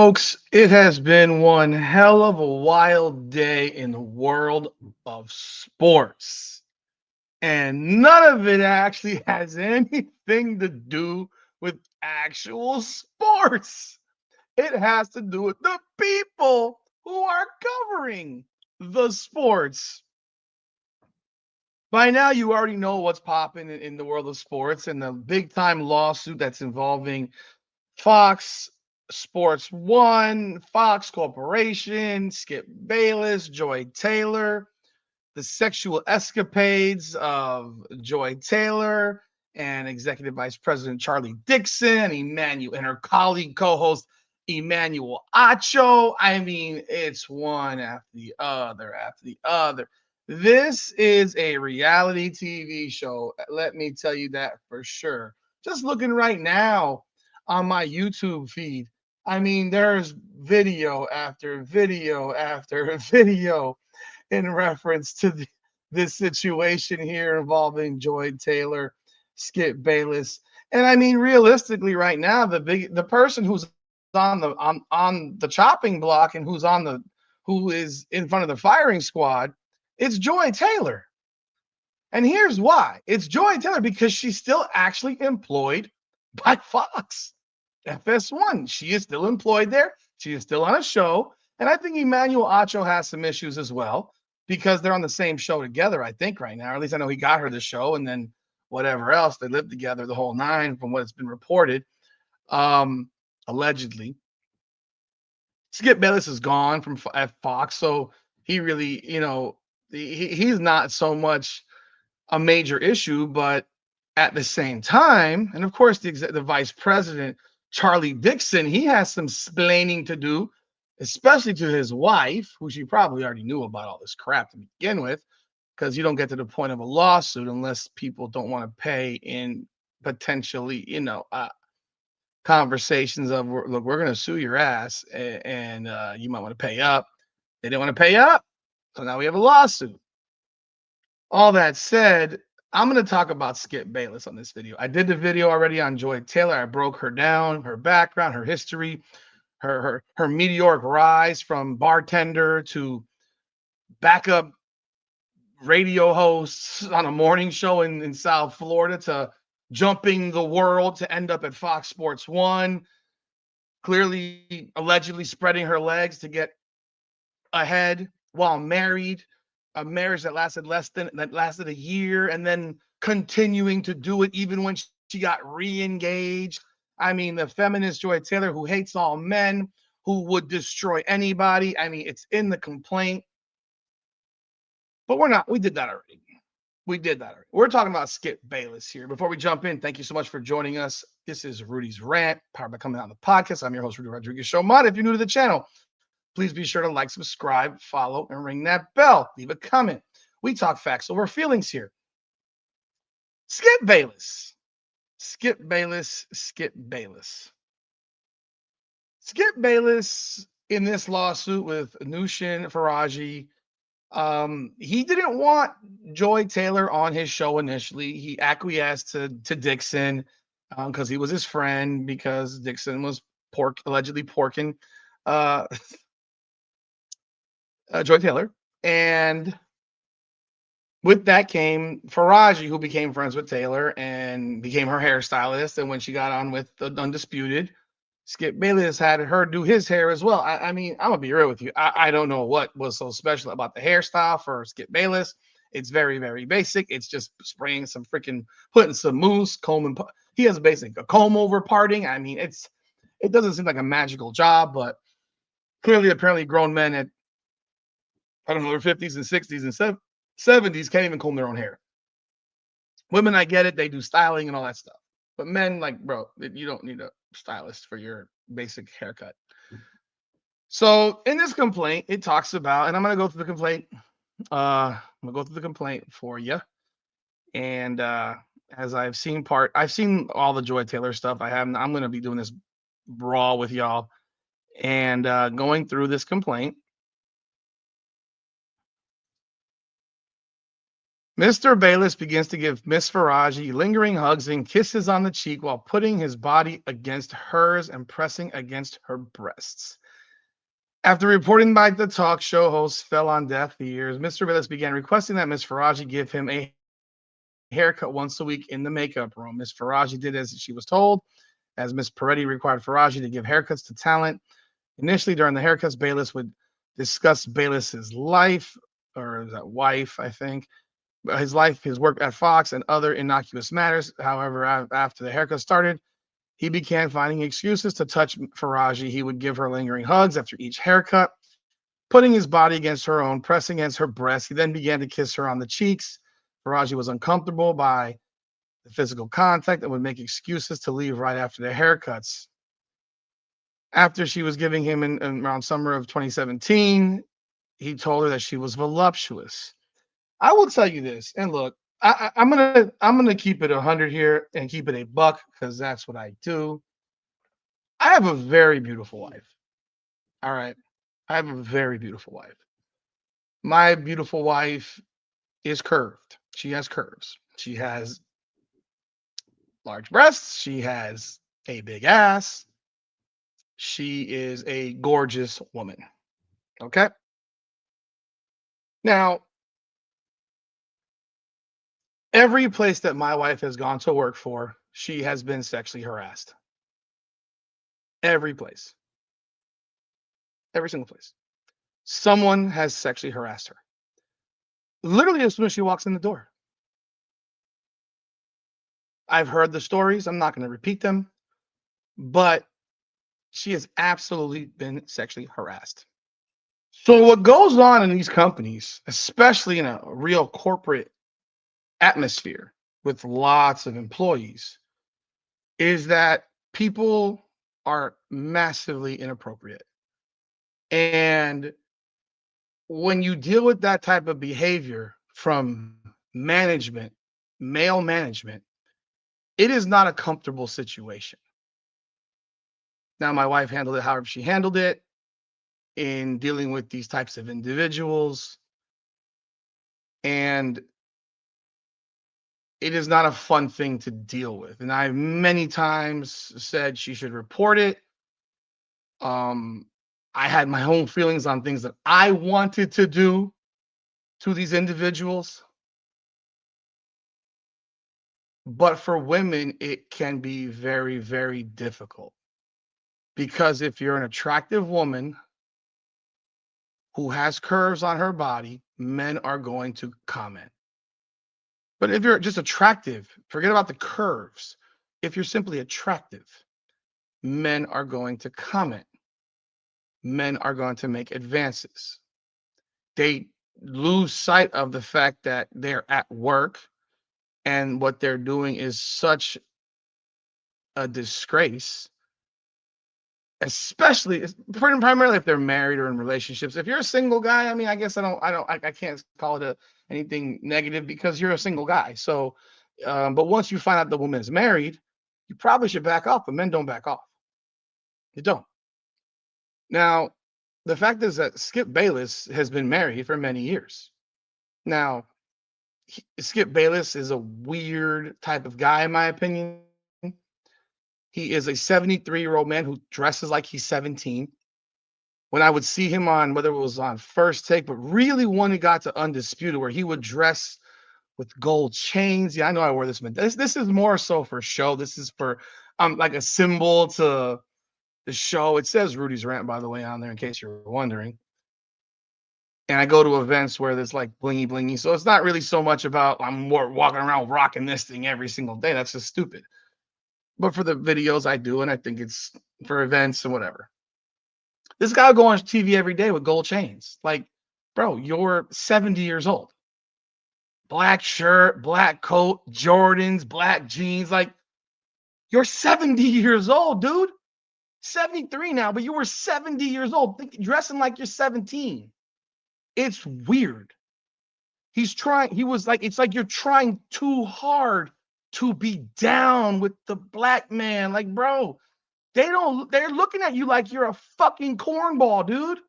Folks, it has been one hell of a wild day in the world of sports. And none of it actually has anything to do with actual sports. It has to do with the people who are covering the sports. By now, you already know what's popping in the world of sports and the big time lawsuit that's involving Fox Sports One, Fox Corporation, Skip Bayless, Joy Taylor, the sexual escapades of Joy Taylor and Executive Vice President Charlie Dixon and Emmanuel and her colleague co-host Emmanuel Acho. I mean, it's one after the other after the other. This is a reality TV show. Let me tell you that for sure. Just looking right now on my YouTube feed, I mean, there's video after video after video in reference to this situation here involving Joy Taylor, Skip Bayless, and I mean realistically, right now, the person who's on the chopping block and who is in front of the firing squad, it's Joy Taylor. And here's why: it's Joy Taylor because she's still actually employed by Fox. FS1. She is still employed there. She is still on a show. And I think Emmanuel Acho has some issues as well because they're on the same show together, I think, right now. Or at least I know he got her the show and then whatever else. They lived together the whole nine from what has been reported, allegedly. Skip Bayless is gone from at Fox. So he really, he's not so much a major issue, but at the same time, and of course, the vice president, Charlie Dixon, he has some splaining to do, especially to his wife, who she probably already knew about all this crap to begin with, because you don't get to the point of a lawsuit unless people don't want to pay in potentially, conversations of, look, we're going to sue your ass and you might want to pay up. They didn't want to pay up. So now we have a lawsuit. All that said, I'm going to talk about Skip Bayless on this video. I did the video already on Joy Taylor. I broke her down, her background, her history, her meteoric rise from bartender to backup radio hosts on a morning show in South Florida to jumping the world to end up at Fox Sports One, clearly allegedly spreading her legs to get ahead while married, a marriage that lasted a year, and then continuing to do it even when she got re-engaged. I mean, the feminist Joy Taylor who hates all men, who would destroy anybody. I mean, it's in the complaint. But we did that already. We did that already. We're talking about Skip Bayless here. Before we jump in, thank you so much for joining us. This is Rudy's Rant, powered by Coming Out on the Podcast. I'm your host, Rudy Rodriguez Show Mod. If you're new to the channel, please be sure to like, subscribe, follow, and ring that bell. Leave a comment. We talk facts over feelings here. Skip Bayless. Skip Bayless. Skip Bayless. Skip Bayless in this lawsuit with Nushin Faraji. He didn't want Joy Taylor on his show initially. He acquiesced to Dixon because he was his friend, because Dixon was allegedly porking Joy Taylor. And with that came Faraji, who became friends with Taylor and became her hairstylist. And when she got on with the Undisputed, Skip Bayless had her do his hair as well. I mean, I'm going to be real with you. I don't know what was so special about the hairstyle for Skip Bayless. It's very, very basic. It's just spraying some putting some mousse, he has a comb over parting. I mean, it doesn't seem like a magical job, but clearly, apparently grown men at, I don't know, their 50s and 60s and 70s can't even comb their own hair. Women, I get it. They do styling and all that stuff. But men, like, bro, you don't need a stylist for your basic haircut. So in this complaint, it talks about, and I'm going to go through the complaint. I'm going to go through the complaint for you. And as I've seen all the Joy Taylor stuff. I'm going to be doing this raw with y'all and going through this complaint. Mr. Bayless begins to give Miss Faraji lingering hugs and kisses on the cheek while putting his body against hers and pressing against her breasts. After reporting by the talk show host fell on deaf ears, Mr. Bayless began requesting that Miss Faraji give him a haircut once a week in the makeup room. Miss Faraji did as she was told, as Miss Peretti required Faraji to give haircuts to talent. Initially, during the haircuts, Bayless would discuss Bayless's life, or that wife, I think, his life, his work at Fox, and other innocuous matters. However, after the haircut started, he began finding excuses to touch Faraji. He would give her lingering hugs after each haircut, putting his body against her own, pressing against her breast. He then began to kiss her on the cheeks. Faraji was uncomfortable by the physical contact and would make excuses to leave right after the haircuts. After she was giving him in around summer of 2017, he told her that she was voluptuous. I will tell you this, and look, I'm gonna keep it 100 here and keep it a buck because that's what I do. I have a very beautiful wife. All right, I have a very beautiful wife. My beautiful wife is curved. She has curves. She has large breasts. She has a big ass. She is a gorgeous woman. Okay. Now, every place that my wife has gone to work for, she has been sexually harassed. Every place, every single place. Someone has sexually harassed her. Literally, as soon as she walks in the door. I've heard the stories. I'm not going to repeat them, but she has absolutely been sexually harassed. So, what goes on in these companies, especially in a real corporate atmosphere with lots of employees, is that people are massively inappropriate. And when you deal with that type of behavior from management, male management, it is not a comfortable situation. Now, my wife handled it however she handled it in dealing with these types of individuals. And it is not a fun thing to deal with. And I've many times said she should report it. Um, I had my own feelings on things that I wanted to do to these individuals. But for women, it can be very, very difficult because if you're an attractive woman who has curves on her body, men are going to comment. But if you're just attractive, forget about the curves. If you're simply attractive, men are going to comment. Men are going to make advances. They lose sight of the fact that they're at work and what they're doing is such a disgrace, especially primarily if they're married or in relationships. If you're a single guy, I mean, I guess I can't call it anything negative because you're a single guy. So, but once you find out the woman is married, you probably should back off. But men don't back off. You don't. Now, the fact is that Skip Bayless has been married for many years. Now, Skip Bayless is a weird type of guy, in my opinion. He is a 73-year-old man who dresses like he's 17. When I would see him on, whether it was on First Take, but really when it got to Undisputed, where he would dress with gold chains. Yeah, I know I wore this, but this is more so for show. This is for like a symbol to the show. It says Rudy's Rant, by the way, on there, in case you're wondering. And I go to events where there's like blingy blingy. So it's not really so much about I'm more walking around rocking this thing every single day. That's just stupid. But for the videos I do, and I think it's for events and whatever. This guy will go on TV every day with gold chains. Like, bro, you're 70 years old. Black shirt, black coat, Jordans, black jeans. Like, you're 70 years old, dude. 73 now, but you were 70 years old, dressing like you're 17. It's weird. He was like, it's like you're trying too hard to be down with the black man. Like, bro, they're looking at you like you're a fucking cornball, dude.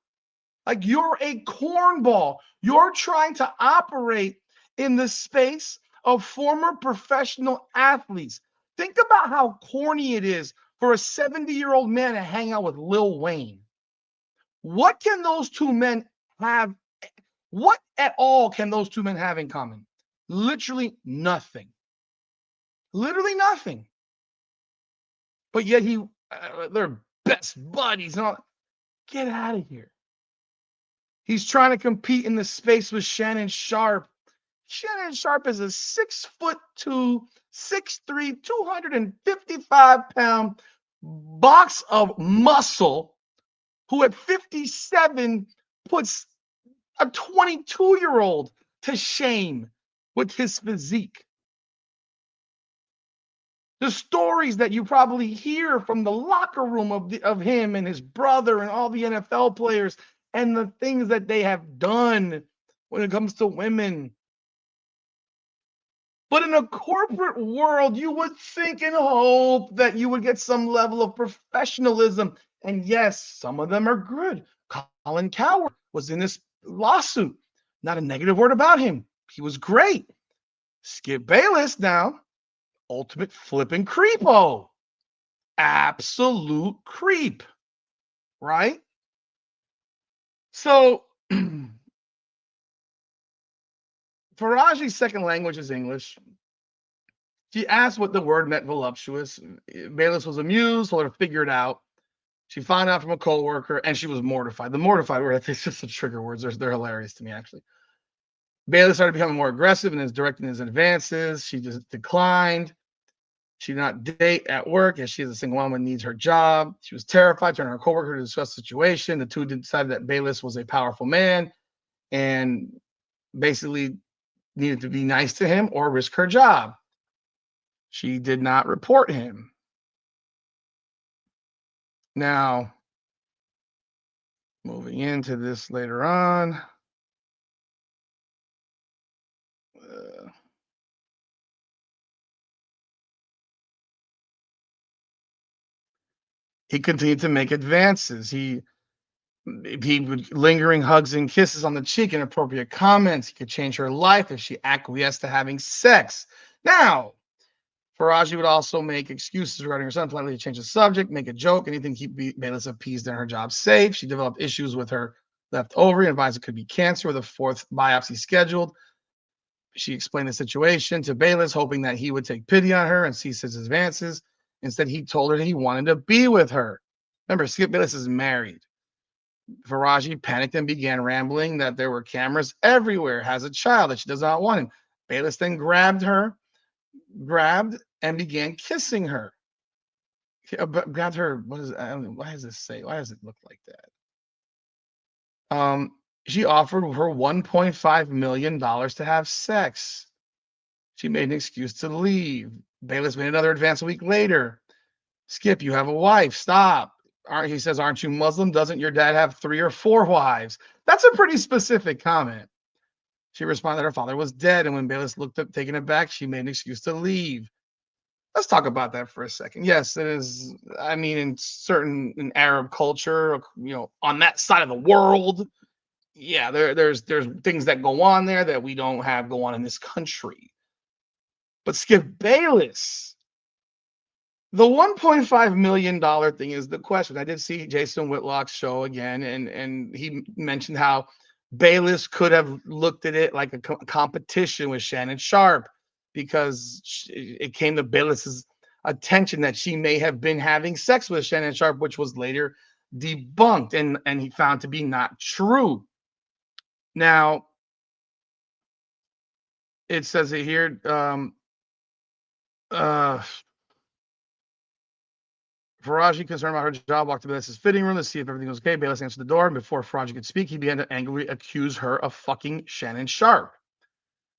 Like you're a cornball. You're trying to operate in the space of former professional athletes. Think about how corny it is for a 70-year-old man to hang out with Lil Wayne. What can those two men have? What at all can those two men have in common? Literally nothing. Literally nothing. But yet they're best buddies and all. Get out of here. He's trying to compete in the space with Shannon Sharp. Shannon Sharp is a 6'2", 6'3", 255-pound box of muscle who at 57 puts a 22-year-old to shame with his physique. The stories that you probably hear from the locker room of him and his brother and all the NFL players and the things that they have done when it comes to women. But in a corporate world, you would think and hope that you would get some level of professionalism. And yes, some of them are good. Colin Cowherd was in this lawsuit. Not a negative word about him. He was great. Skip Bayless now, ultimate flipping creepo. Absolute creep. Right? So Faraji's second language is English. She asked what the word meant, voluptuous. Bayless was amused, told her to figure it out. She found out from a coworker, and she was mortified. The mortified word, it's just the trigger words. They're hilarious to me, actually. Bayless started becoming more aggressive in his directing his advances. She just declined. She did not date at work, as she is a single woman needs her job. She was terrified, turning to her coworker to discuss the situation. The two decided that Bayless was a powerful man and basically needed to be nice to him or risk her job. She did not report him. Now, moving into this later on. He continued to make advances. He would lingering hugs and kisses on the cheek, inappropriate comments. He could change her life if she acquiesced to having sex. Now, Faraji would also make excuses regarding her son, politely change the subject, make a joke, anything to keep Bayless appeased and her job safe. She developed issues with her left ovary and advised it could be cancer with a fourth biopsy scheduled. She explained the situation to Bayless, hoping that he would take pity on her and cease his advances. Instead, he told her that he wanted to be with her. Remember, Skip Bayless is married. Faraji panicked and began rambling that there were cameras everywhere, has a child, that she does not want him. Bayless then grabbed and began kissing her. Grabbed her. What is? Why does this say? Why does it look like that? She offered her $1.5 million to have sex. She made an excuse to leave. Bayless made another advance a week later. Skip, you have a wife. Stop. He says, aren't you Muslim? Doesn't your dad have 3 or 4 wives? That's a pretty specific comment. She responded that her father was dead, and when Bayless looked up, taken aback, she made an excuse to leave. Let's talk about that for a second. Yes, it is. I mean, in Arab culture, on that side of the world, yeah, there's things that go on there that we don't have go on in this country. But Skip Bayless, the $1.5 million thing is the question. I did see Jason Whitlock's show again, and he mentioned how Bayless could have looked at it like a competition with Shannon Sharp because it came to Bayless's attention that she may have been having sex with Shannon Sharp, which was later debunked and he found to be not true. Now, it says it here. Faraji, concerned about her job, walked to Bayless's fitting room to see if everything was okay. Bayless answered the door, and before Faraji could speak, he began to angrily accuse her of fucking Shannon Sharp.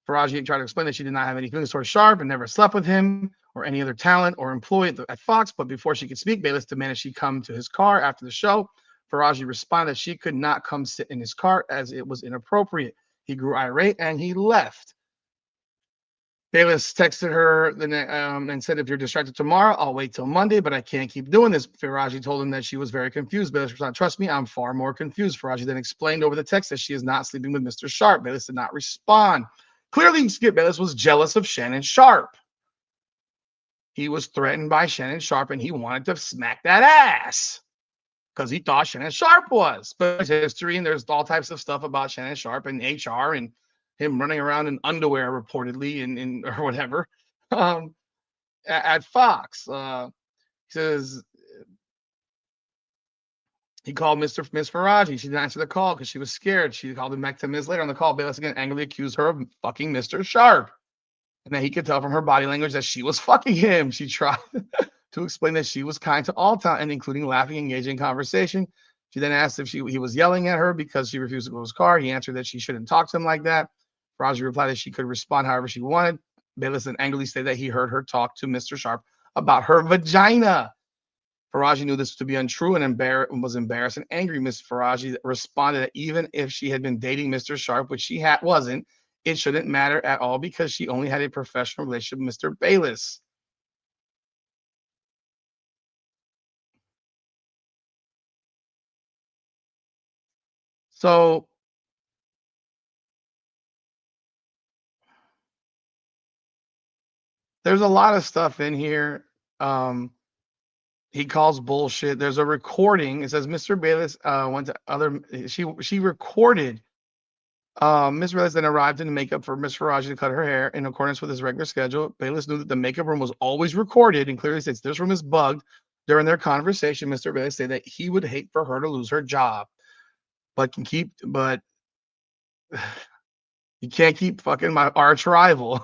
Faraji tried to explain that she did not have any feelings towards Sharp and never slept with him or any other talent or employee at Fox, but before she could speak, Bayless demanded she come to his car after the show. Faraji responded that she could not come sit in his car as it was inappropriate. He grew irate and he left. Bayless texted her and said, if you're distracted tomorrow, I'll wait till Monday, but I can't keep doing this. Faraji told him that she was very confused. Bayless responded, trust me, I'm far more confused. Faraji then explained over the text that she is not sleeping with Mr. Sharp. Bayless did not respond. Clearly, Skip Bayless was jealous of Shannon Sharp. He was threatened by Shannon Sharp and he wanted to smack that ass because he thought Shannon Sharp was. But there's history and there's all types of stuff about Shannon Sharp and HR and him running around in underwear reportedly and or whatever um, at Fox. He says he called Miss Faraji. She didn't answer the call because she was scared. She called him back 10 minutes later on the call. Bayless again angrily accused her of fucking Mr. Sharp. And then he could tell from her body language that she was fucking him. She tried to explain that she was kind to all time, and including laughing, engaging in conversation. She then asked if he was yelling at her because she refused to go to his car. He answered that she shouldn't talk to him like that. Faraji replied that she could respond however she wanted. Bayless then angrily stated that he heard her talk to Mr. Sharp about her vagina. Faraji knew this to be untrue and was embarrassed and angry. Miss Faraji responded that even if she had been dating Mr. Sharp, which she wasn't, it shouldn't matter at all because she only had a professional relationship with Mr. Bayless. So there's a lot of stuff in here. Um, he calls bullshit. There's a recording. It says Mr. Bayless went to other. She recorded. Miss Bayless then arrived in makeup for Miss Faraji to cut her hair in accordance with his regular schedule. Bayless knew that the makeup room was always recorded and clearly states this room is bugged. During their conversation, Mr. Bayless said that he would hate for her to lose her job, but you can't keep fucking my arch rival.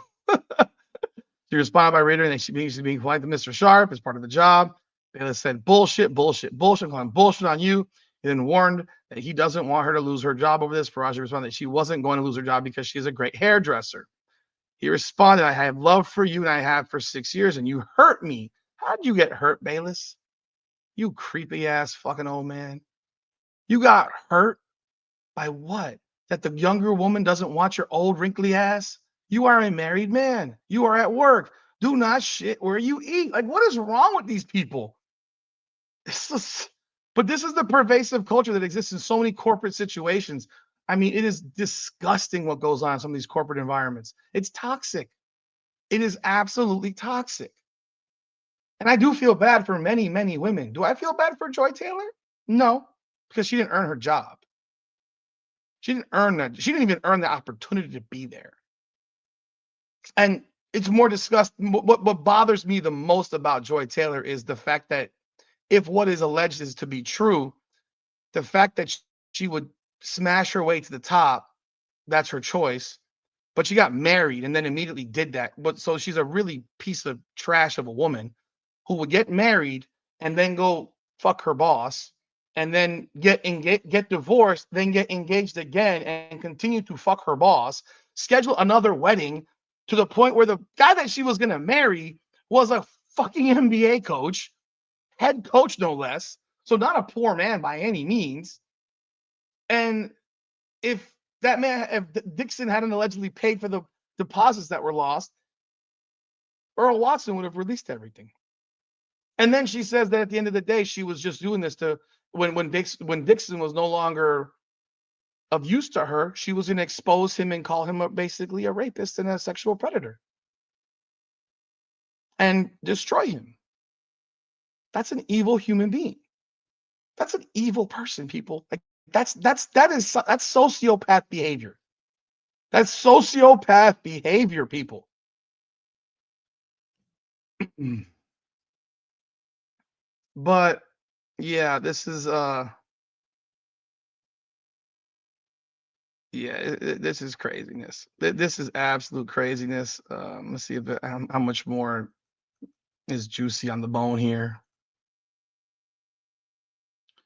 She responded by reiterating that she's being polite to Mr. Sharp as part of the job. Bayless said, bullshit, bullshit, bullshit, calling bullshit on you. He then warned that he doesn't want her to lose her job over this. Faraji responded that she wasn't going to lose her job because she's a great hairdresser. He responded, I have love for you and I have for 6 years and you hurt me. How'd you get hurt, Bayless? You creepy ass fucking old man. You got hurt by what? That the younger woman doesn't want your old wrinkly ass? You are a married man. You are at work. Do not shit where you eat. Like, what is wrong with these people? But this is the pervasive culture that exists in so many corporate situations. I mean, it is disgusting what goes on in some of these corporate environments. It's toxic. It is absolutely toxic. And I do feel bad for many, many women. Do I feel bad for Joy Taylor? No, because she didn't earn her job. She didn't earn that. She didn't even earn the opportunity to be there. And it's more disgusting. What bothers me the most about Joy Taylor is the fact that if what is alleged is to be true, the fact that she would smash her way to the top, that's her choice. But she got married and then immediately did that. But so she's a really piece of trash of a woman who would get married and then go fuck her boss and then get divorced, then get engaged again and continue to fuck her boss, schedule another wedding to the point where the guy that she was going to marry was a fucking NBA coach, head coach no less. So not a poor man by any means. And if if Dixon hadn't allegedly paid for the deposits that were lost, Earl Watson would have released everything. And then she says that at the end of the day, she was just doing this to when Dixon was no longer of use to her, she was going to expose him and call him basically a rapist and a sexual predator and destroy him. That's an evil human being. That's an evil person, people. Like that's sociopath behavior. That's sociopath behavior, people. But yeah, this is this is craziness. This is absolute craziness. Let's see how much more is juicy on the bone here.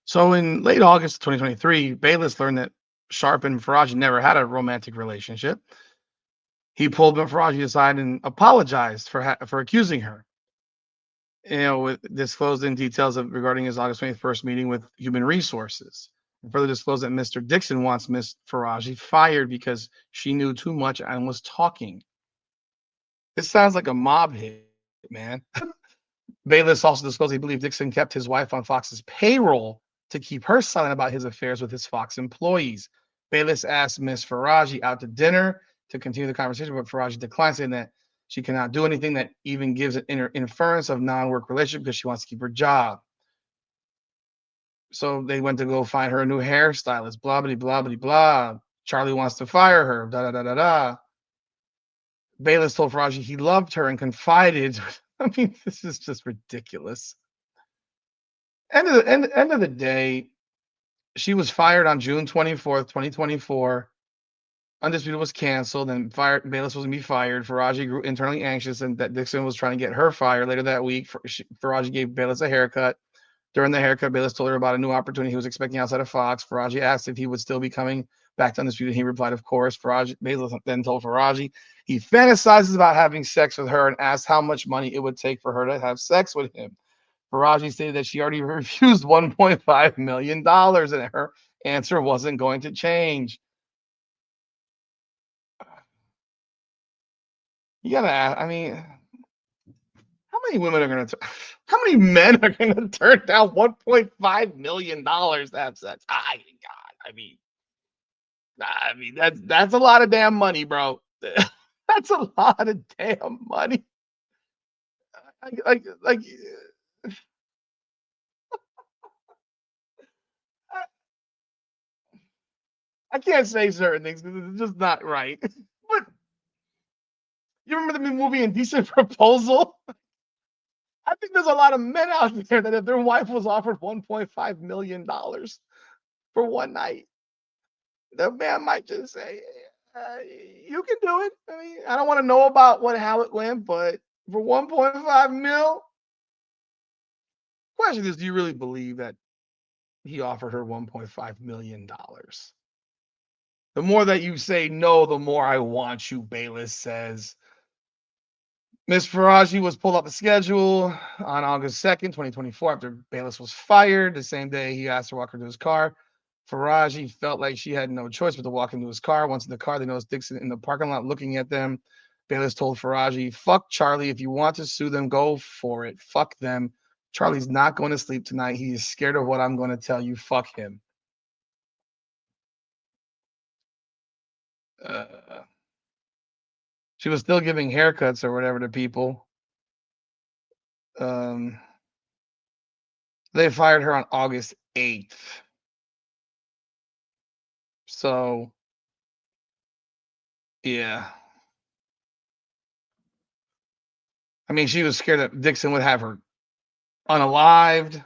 So in late August of 2023, Bayless learned that Sharp and Faraji never had a romantic relationship. He pulled Faraji aside and apologized for accusing her. Disclosed in details regarding his August 21st meeting with Human Resources. And further disclosed that Mr. Dixon wants Miss Faraji fired because she knew too much and was talking. This sounds like a mob hit, man. Bayless also disclosed he believed Dixon kept his wife on Fox's payroll to keep her silent about his affairs with his Fox employees. Bayless asked Miss Faraji out to dinner to continue the conversation, but Faraji declined, saying that she cannot do anything that even gives an inference of non-work relationship because she wants to keep her job. So they went to go find her a new hairstylist. Blah blah blah blah blah. Charlie wants to fire her. Da da da da da. Bayless told Faraji he loved her and confided. I mean, this is just ridiculous. End of the day, she was fired on June 24th, 2024. Undisputed was canceled and fired. Bayless was going to be fired. Faraji grew internally anxious and that Dixon was trying to get her fired later that week. Faraji gave Bayless a haircut. During the haircut, Bayless told her about a new opportunity he was expecting outside of Fox. Faraji asked if he would still be coming back to Undisputed. He replied, of course. Bayless then told Faraji he fantasizes about having sex with her and asked how much money it would take for her to have sex with him. Faraji stated that she already refused $1.5 million and her answer wasn't going to change. You gotta ask, I mean, how many women are gonna, how many men are gonna turn down $1.5 million to have sex? I mean, that's a lot of damn money, bro. That's a lot of damn money. Like, I can't say certain things because it's just not right. But you remember the movie Indecent Proposal? I think there's a lot of men out there that if their wife was offered $1.5 million for one night, the man might just say, "You can do it." I mean, I don't want to know about how it went, but for 1.5 mil, question is, do you really believe that he offered her $1.5 million? The more that you say no, the more I want you, Bayless says. Miss Faraji was pulled off the schedule on August 2nd, 2024, after Bayless was fired. The same day, he asked her to walk her to his car. Faraji felt like she had no choice but to walk into his car. Once in the car, they noticed Dixon in the parking lot looking at them. Bayless told Faraji, fuck Charlie. If you want to sue them, go for it. Fuck them. Charlie's not going to sleep tonight. He is scared of what I'm going to tell you. Fuck him. She was still giving haircuts or whatever to people. They fired her on August 8th. So, yeah. I mean, she was scared that Dixon would have her unalived.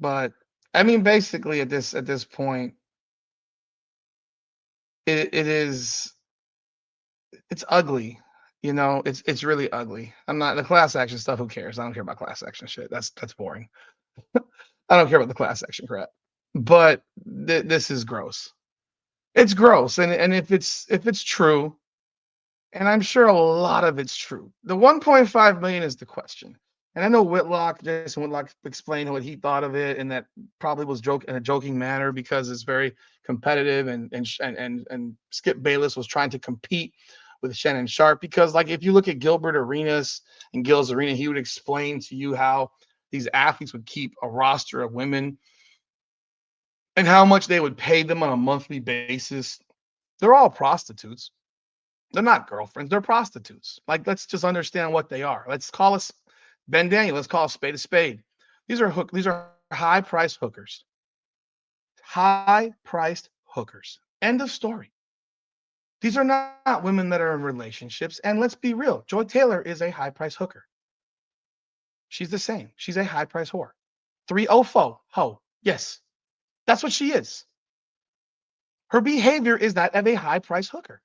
But I mean, basically at this point, it's ugly. You know, it's really ugly. I'm not the class action stuff. Who cares? I don't care about class action shit. That's boring. I don't care about the class action crap. But this is gross. It's gross, and if it's true, and I'm sure a lot of it's true. The 1.5 million is the question. And I know Jason Whitlock explained what he thought of it, and that probably was in a joking manner because it's very competitive, and Skip Bayless was trying to compete with Shannon Sharp because, like, if you look at Gilbert Arenas and Gil's Arena, he would explain to you how these athletes would keep a roster of women and how much they would pay them on a monthly basis. They're all prostitutes. They're not girlfriends. They're prostitutes. Like, let's just understand what they are. Let's call us Ben Daniel. Let's call a spade a spade. These are high-priced hookers. High-priced hookers. End of story. These are not women that are in relationships. And let's be real. Joy Taylor is a high-priced hooker. She's the same. She's a high-priced whore. 304 ho. Yes. That's what she is. Her behavior is that of a high-priced hooker.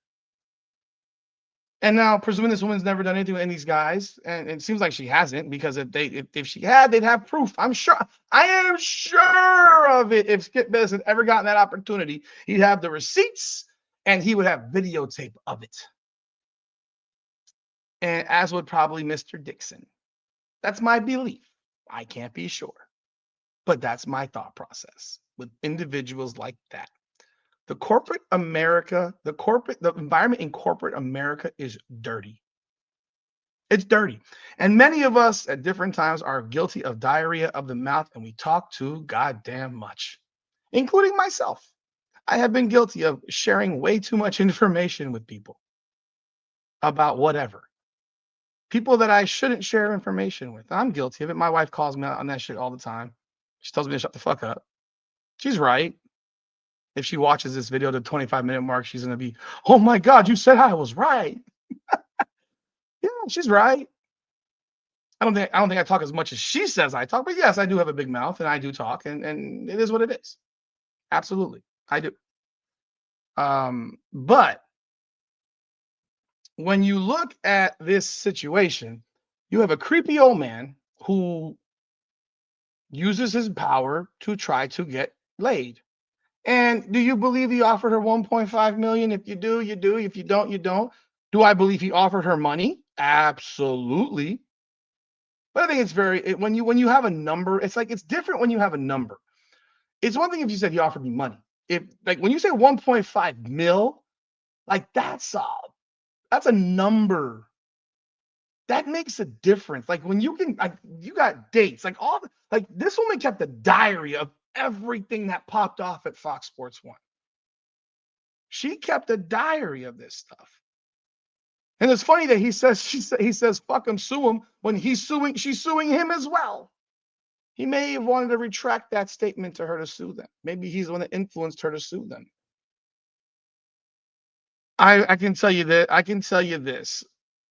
And now, presuming this woman's never done anything with any of these guys, and it seems like she hasn't, because if she had, they'd have proof. I am sure of it. If Skip Bayless had ever gotten that opportunity, he'd have the receipts and he would have videotape of it. And as would probably Mr. Dixon. That's my belief. I can't be sure. But that's my thought process with individuals like that. The environment in corporate America is dirty. It's dirty. And many of us at different times are guilty of diarrhea of the mouth, and we talk too goddamn much, including myself. I have been guilty of sharing way too much information with people about whatever. People that I shouldn't share information with. I'm guilty of it. My wife calls me out on that shit all the time. She tells me to shut the fuck up. She's right. If she watches this video to the 25-minute mark, she's gonna be, oh my God, you said I was right. Yeah, she's right. I don't think I talk as much as she says I talk, but yes, I do have a big mouth and I do talk, and it is what it is. Absolutely. I do. But when you look at this situation, you have a creepy old man who uses his power to try to get laid. And do you believe he offered her 1.5 million? If you do, you do. If you don't, you don't. Do I believe he offered her money? Absolutely. But I think it's when you have a number, it's like it's different when you have a number. It's one thing if you said he offered me money. If like when you say 1.5 mil, like that's a number that makes a difference. Like when you can, like you got dates, like like this woman kept a diary of everything that popped off at Fox Sports One. She kept a diary of this stuff. And it's funny that he says fuck him, sue him when she's suing him as well. He may have wanted to retract that statement to her to sue them. Maybe he's the one that influenced her to sue them. I can tell you that I can tell you this.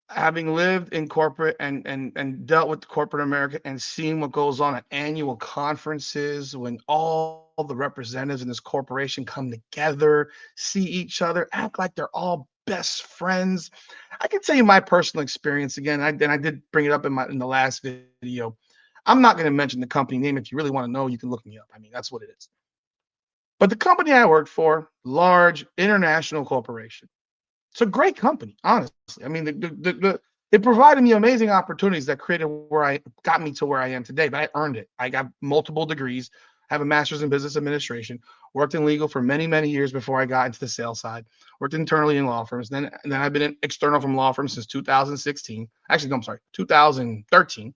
Having lived in corporate and dealt with corporate America and seen what goes on at annual conferences when all the representatives in this corporation come together, see each other, act like they're all best friends. I can tell you my personal experience again. I did bring it up in the last video. I'm not going to mention the company name. If you really want to know, you can look me up. I mean, that's what it is. But the company I worked for, large international corporation. It's a great company, honestly. I mean, it provided me amazing opportunities that created where I got me to where I am today. But I earned it. I got multiple degrees. I have a master's in business administration. Worked in legal for many, many years before I got into the sales side. Worked internally in law firms. Then I've been external from law firms since 2016. Actually, no, I'm sorry, 2013.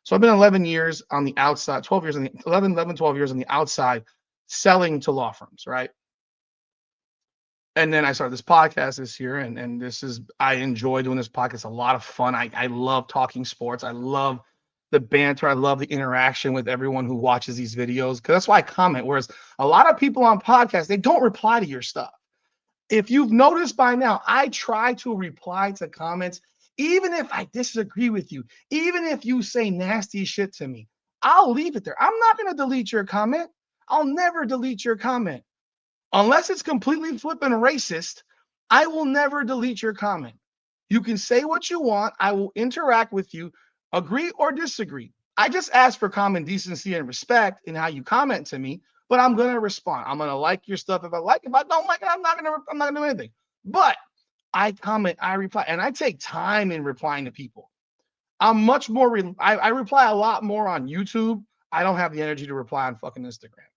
So I've been 11 years on the outside, 12 years on the 12 years on the outside selling to law firms, right? And then I started this podcast this year, and this is I enjoy doing this podcast. It's a lot of fun. I love talking sports. I love the banter. I love the interaction with everyone who watches these videos because that's why I comment. Whereas a lot of people on podcasts, they don't reply to your stuff. If you've noticed by now, I try to reply to comments, even if I disagree with you, even if you say nasty shit to me, I'll leave it there. I'm not going to delete your comment. I'll never delete your comment. Unless it's completely flipping racist, I will never delete your comment. You can say what you want. I will interact with you, agree or disagree. I just ask for common decency and respect in how you comment to me, but I'm gonna respond. I'm gonna like your stuff if I like. If I don't like it, I'm not gonna do anything. But I comment, I reply, and I take time in replying to people. I'm much more. I reply a lot more on YouTube. I don't have the energy to reply on fucking Instagram.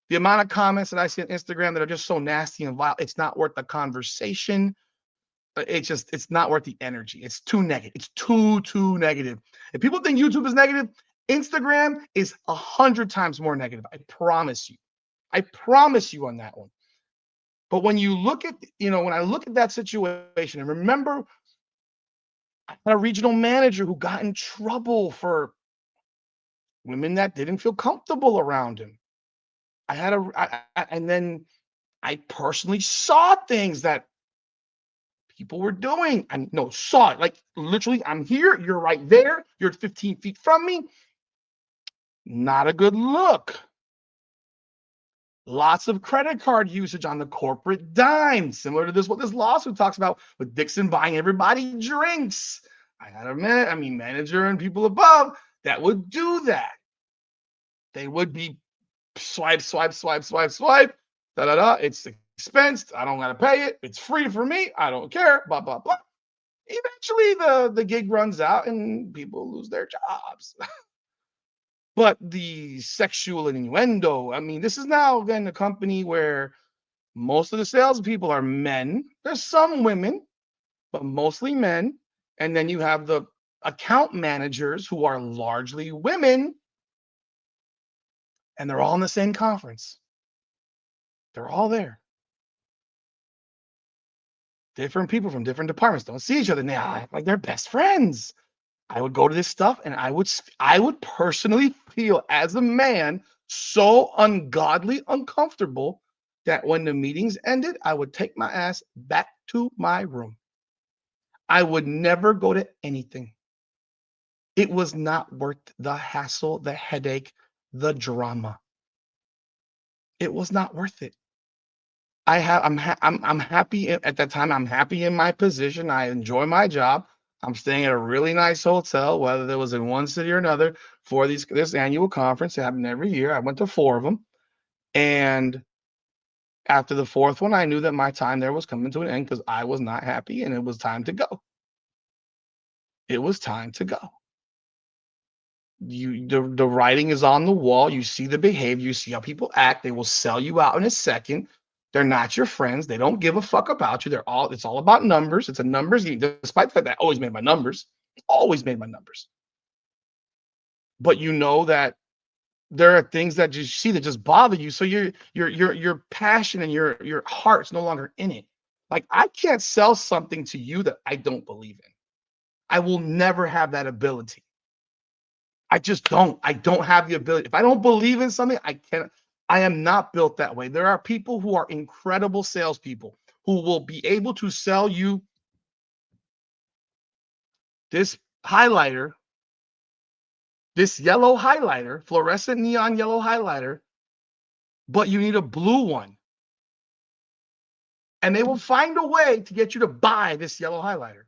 The amount of comments that I see on Instagram that are just so nasty and vile, it's not worth the conversation. It's not worth the energy. It's too negative. It's too negative. If people think YouTube is negative, Instagram is 100 times more negative. I promise you. I promise you on that one. But when you look at, when I look at that situation and remember I had a regional manager who got in trouble for women that didn't feel comfortable around him. And then I personally saw things that people were doing. And no, saw it. Like literally, I'm here, you're right there, you're 15 feet from me. Not a good look. Lots of credit card usage on the corporate dime, similar to what this lawsuit talks about with Dixon buying everybody drinks. I had a manager and people above that would do that. They would be swipe, swipe, swipe, swipe, swipe. Da da da. It's expensed. I don't gotta pay it. It's free for me. I don't care. Blah blah blah. Eventually, the gig runs out and people lose their jobs. But the sexual innuendo. I mean, this is now again a company where most of the salespeople are men. There's some women, but mostly men. And then you have the account managers who are largely women, and they're all in the same conference. They're all there. Different people from different departments don't see each other now, act like they're best friends. I would go to this stuff and I would personally feel as a man so ungodly uncomfortable that when the meetings ended, I would take my ass back to my room. I would never go to anything. It was not worth the hassle, the headache, the drama. It was not worth it. I'm happy at that time. I'm happy in my position. I enjoy my job. I'm staying at a really nice hotel, whether it was in one city or another, for this annual conference. It happened every year. I went to 4 of them, and after the 4th one, I knew that my time there was coming to an end because I was not happy, and it was time to go. It was time to go. The writing is on the wall. You see the behavior, you see how people act. They will sell you out in a second. They're not your friends. They don't give a fuck about you. It's all about numbers. It's a numbers game, despite the fact that I always made my numbers. Always made my numbers. But you know that there are things that you see that just bother you. So your passion and your heart's no longer in it. Like, I can't sell something to you that I don't believe in. I will never have that ability. I just don't. I don't have the ability. If I don't believe in something, I can't. I am not built that way. There are people who are incredible salespeople who will be able to sell you this highlighter, this yellow highlighter, fluorescent neon yellow highlighter, but you need a blue one. And they will find a way to get you to buy this yellow highlighter.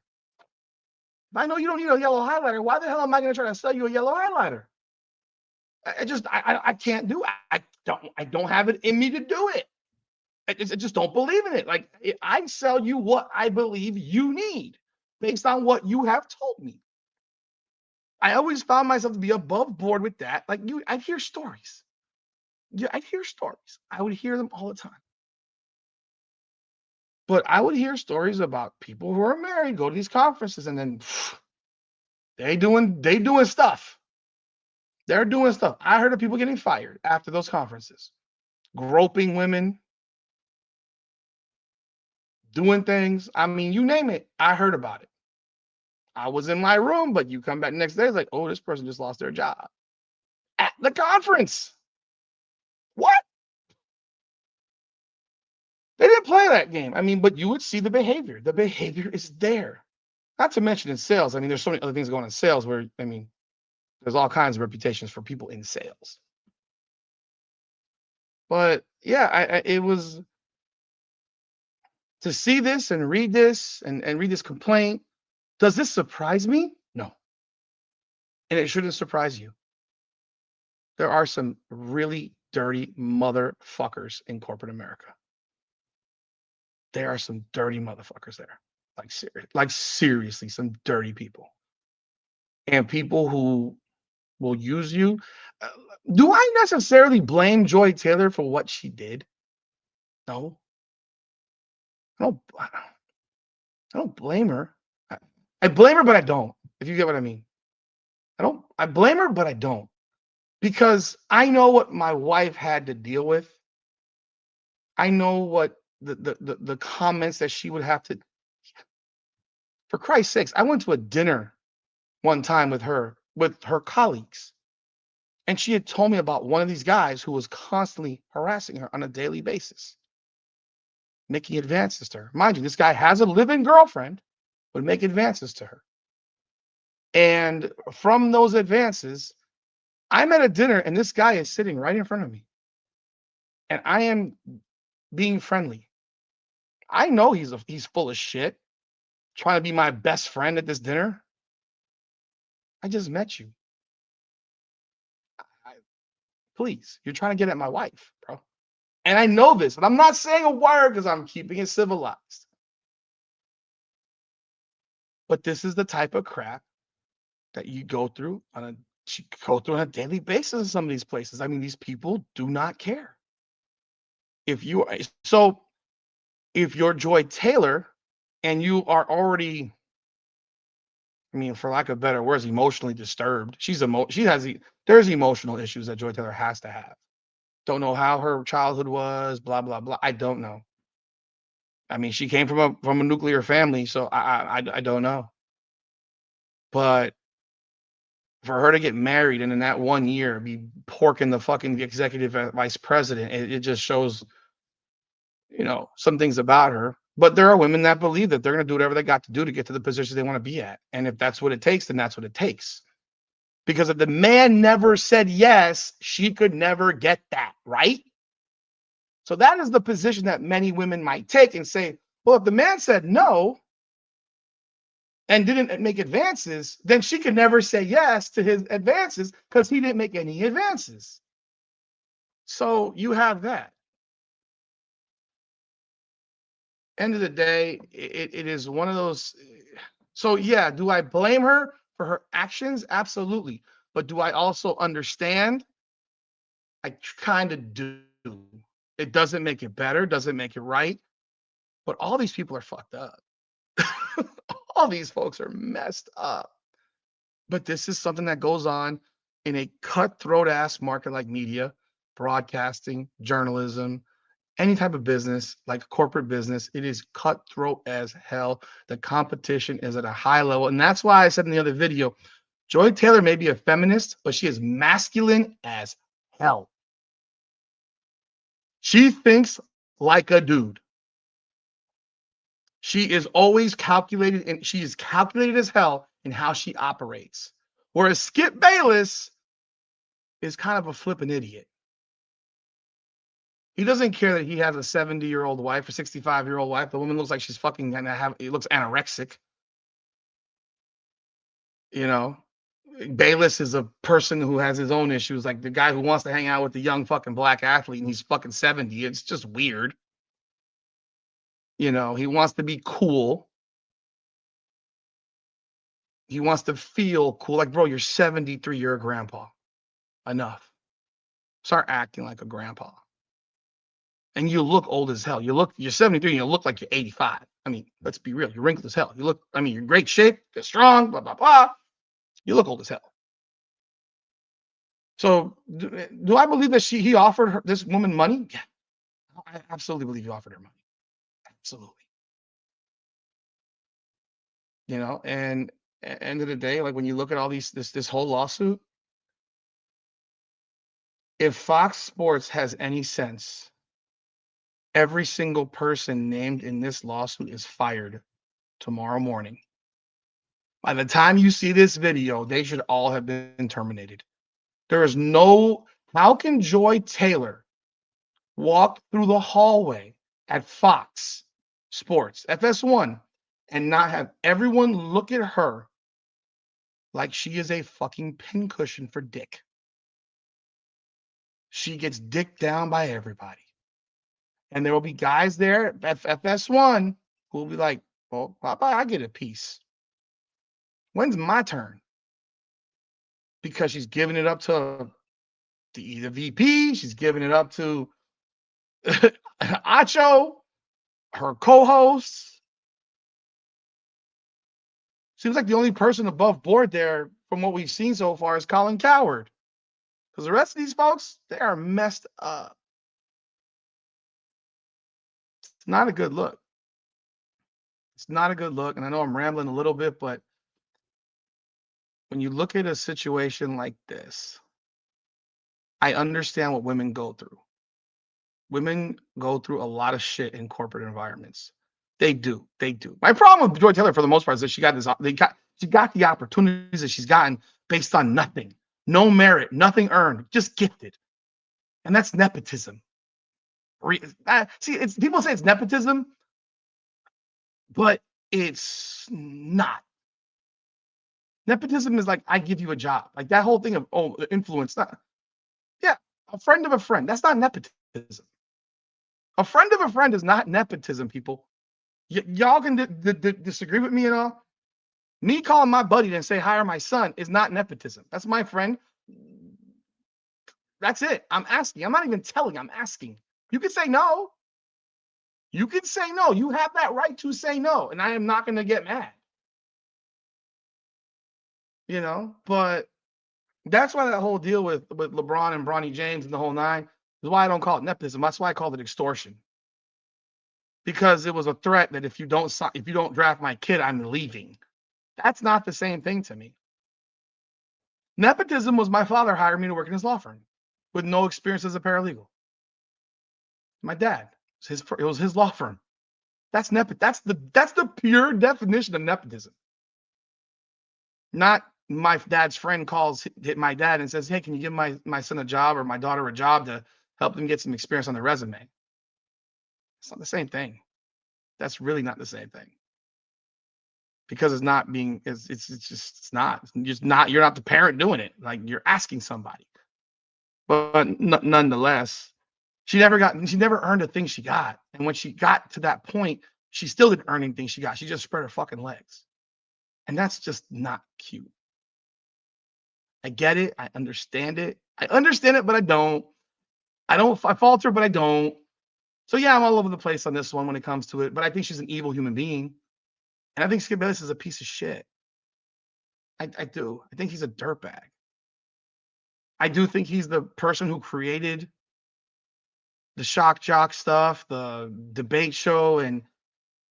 If I know you don't need a yellow highlighter, why the hell am I going to try to sell you a yellow highlighter? I can't do it. I don't have it in me to do it. I just don't believe in it. Like, I sell you what I believe you need based on what you have told me. I always found myself to be above board with that. Like, I'd hear stories. Yeah, I'd hear stories. I would hear them all the time. But I would hear stories about people who are married, go to these conferences, and then they doing stuff. They're doing stuff. I heard of people getting fired after those conferences, groping women, doing things. I mean, you name it, I heard about it. I was in my room, but you come back the next day, it's like, oh, this person just lost their job at the conference. What? They didn't play that game. I mean, but you would see the behavior. The behavior is there. Not to mention in sales. I mean, there's so many other things going on in sales where, I mean, there's all kinds of reputations for people in sales. But yeah, it was to see this and read this and read this complaint. Does this surprise me? No. And it shouldn't surprise you. There are some really dirty motherfuckers in corporate America. There are some dirty motherfuckers there. Like seriously, some dirty people. And people who will use you. Uh, do I necessarily blame Joy Taylor for what she did? No. I don't blame her. I blame her, but I don't. If you get what I mean. I blame her, but I don't. Because I know what my wife had to deal with. I know what the comments that she would have to, for Christ's sakes. I went to a dinner one time with her colleagues, and she had told me about one of these guys who was constantly harassing her on a daily basis, making advances to her. Mind you, this guy has a living girlfriend, would make advances to her. And from those advances, I'm at a dinner and this guy is sitting right in front of me. And I am being friendly. I know he's full of shit, trying to be my best friend at this dinner. I just met you. I, please, you're trying to get at my wife, bro. And I know this, and I'm not saying a word because I'm keeping it civilized. But this is the type of crap that you go through on a daily basis in some of these places. I mean, these people do not care. If you so if you're Joy Taylor and you are already I mean, for lack of better words, emotionally disturbed. There's emotional issues that Joy Taylor has to have. Don't know how her childhood was, blah blah blah. I don't know. I mean, she came from a nuclear family, so I don't know. But for her to get married and in that 1 year be porking the fucking executive vice president, it just shows, some things about her. But there are women that believe that they're going to do whatever they got to do to get to the position they want to be at. And if that's what it takes, then that's what it takes. Because if the man never said yes, she could never get that, right? So that is the position that many women might take and say, well, if the man said no and didn't make advances, then she could never say yes to his advances because he didn't make any advances. So you have that. End of the day, it is one of those. So yeah, do I blame her for her actions? Absolutely. But do I also understand? I kind of do. It doesn't make it better, doesn't make it right. But all these people are fucked up. All these folks are messed up. But this is something that goes on in a cutthroat ass market like media, broadcasting, journalism, any type of business, like corporate business. It is cutthroat as hell. The competition is at a high level. And that's why I said in the other video, Joy Taylor may be a feminist, but she is masculine as hell. She thinks like a dude. She is always calculated, and she is calculated as hell in how she operates. Whereas Skip Bayless is kind of a flippin' idiot. He doesn't care that he has a 70-year-old wife or 65-year-old wife. The woman looks like she's fucking it looks anorexic. You know, Bayless is a person who has his own issues, like the guy who wants to hang out with the young fucking black athlete and he's fucking 70. It's just weird. He wants to be cool. He wants to feel cool. Like, bro, you're 73, you're a grandpa. Enough. Start acting like a grandpa. And you look old as hell. You're 73 and you look like you're 85. I mean, let's be real. You're wrinkled as hell. You're in great shape, you're strong, blah, blah, blah. You look old as hell. So do I believe that he offered this woman money? Yeah. I absolutely believe he offered her money. Absolutely. And at the end of the day, like when you look at all this whole lawsuit, if Fox Sports has any sense, every single person named in this lawsuit is fired tomorrow morning. By the time you see this video, they should all have been terminated. How can Joy Taylor walk through the hallway at Fox Sports, FS1, and not have everyone look at her like she is a fucking pincushion for dick? She gets dicked down by everybody. And there will be guys there at FS1 who will be like, well, how about I get a piece? When's my turn? Because she's giving it up to the VP. She's giving it up to Acho, her co-hosts. Seems like the only person above board there, from what we've seen so far, is Colin Cowherd. Because the rest of these folks, they are messed up. It's not a good look. It's not a good look. And I know I'm rambling a little bit, but when you look at a situation like this, I understand what women go through. Women go through a lot of shit in corporate environments. They do. They do. My problem with Joy Taylor, for the most part, is that she got the opportunities that she's gotten based on nothing, no merit, nothing earned, just gifted, and that's nepotism. People say it's nepotism, but it's not. Nepotism is like, I give you a job, like that whole thing of influence. Yeah, a friend of a friend. That's not nepotism. A friend of a friend is not nepotism, people. Y'all can disagree with me and all. Me calling my buddy and say hire my son is not nepotism. That's my friend. That's it. I'm asking. I'm not even telling. I'm asking. You can say no. You can say no. You have that right to say no, and I am not going to get mad. But that's why that whole deal with LeBron and Bronny James and the whole nine is why I don't call it nepotism. That's why I called it extortion, because it was a threat that if you don't draft my kid, I'm leaving. That's not the same thing to me. Nepotism was my father hired me to work in his law firm with no experience as a paralegal. My dad, it was his law firm. That's That's the pure definition of nepotism. Not my dad's friend calls my dad and says, "Hey, can you give my son a job or my daughter a job to help them get some experience on their resume?" It's not the same thing. That's really not the same thing, because it's not being. It's just it's not. It's just not. You're not the parent doing it. Like, you're asking somebody. But nonetheless, she never earned a thing she got. And when she got to that point, she still didn't earn anything she got. She just spread her fucking legs. And that's just not cute. I get it. I understand it. But I don't. I falter, but I don't. So yeah, I'm all over the place on this one when it comes to it. But I think she's an evil human being. And I think Skip Bayless is a piece of shit. I do. I think he's a dirtbag. I do think he's the person who created the shock jock stuff, the debate show, and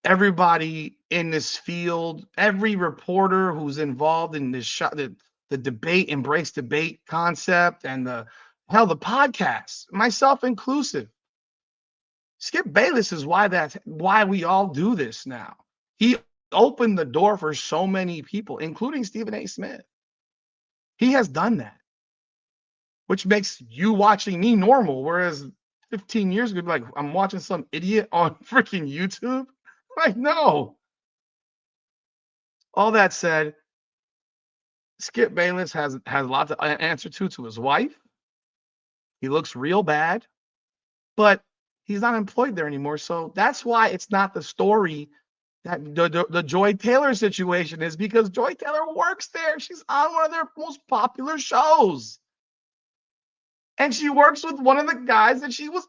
everybody in this field, every reporter who's involved in this the debate, embrace debate concept, and the podcast, myself inclusive. Skip Bayless is why we all do this now. He opened the door for so many people, including Stephen A. Smith. He has done that, which makes you watching me normal, whereas 15 years ago, like, I'm watching some idiot on freaking YouTube. Like, no. All that said, Skip Bayless has a lot to answer to his wife. He looks real bad, but he's not employed there anymore. So that's why it's not the story that the Joy Taylor situation is, because Joy Taylor works there. She's on one of their most popular shows. And she works with one of the guys that she was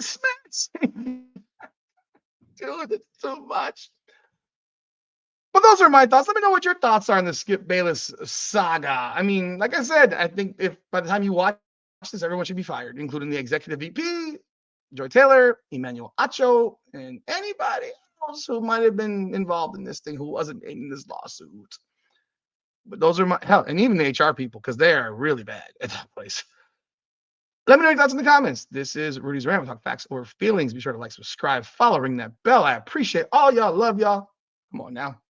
smashing. Dude, it's too much. But those are my thoughts. Let me know what your thoughts are on the Skip Bayless saga. I mean, like I said, I think if by the time you watch this, everyone should be fired, including the executive VP, Joy Taylor, Emmanuel Acho, and anybody else who might have been involved in this thing who wasn't in this lawsuit. But those are and even the HR people, because they are really bad at that place. Let me know your thoughts in the comments. This is Rudy's Rant. We talk facts or feelings. Be sure to like, subscribe, follow, ring that bell. I appreciate all y'all. Love y'all. Come on now.